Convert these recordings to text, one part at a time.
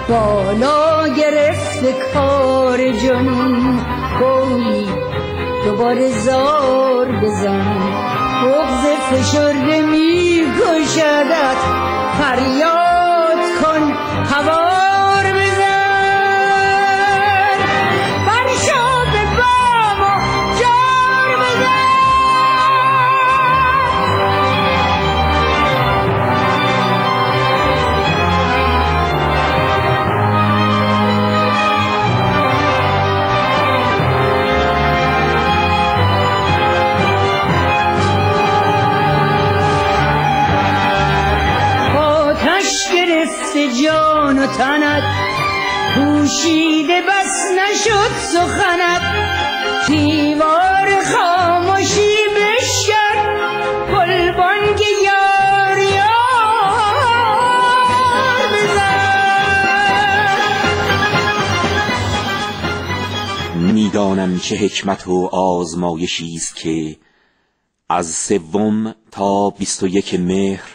بالا گرفت کار جنون، گویی دوباره زار بزن. بغض فشرده می کشدت، فریاد کن هوار بزن. برشو به بام و جار بزن. جان و تنت پوشیده بس نشد سخنت، دیوار خاموشی بشکن گلبانگ یار یار بزن. میدانم چه حکمت و آزمایشی است که از 3 تا 21 مهر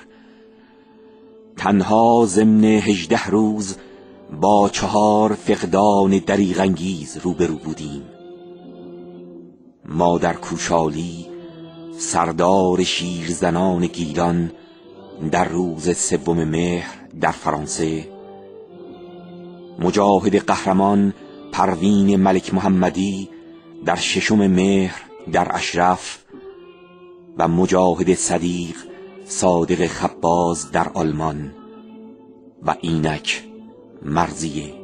تنها ضمن 18 روز با 4 فقدان دریغ انگیز روبرو بودیم. ما در کوشالی سردار شیرزنان گیلان در روز 3 مهر در فرانسه، مجاهد قهرمان پروین ملک محمدی در 6 مهر در اشرف و مجاهد صدیق صادق خباز در آلمان و اینک مرضیه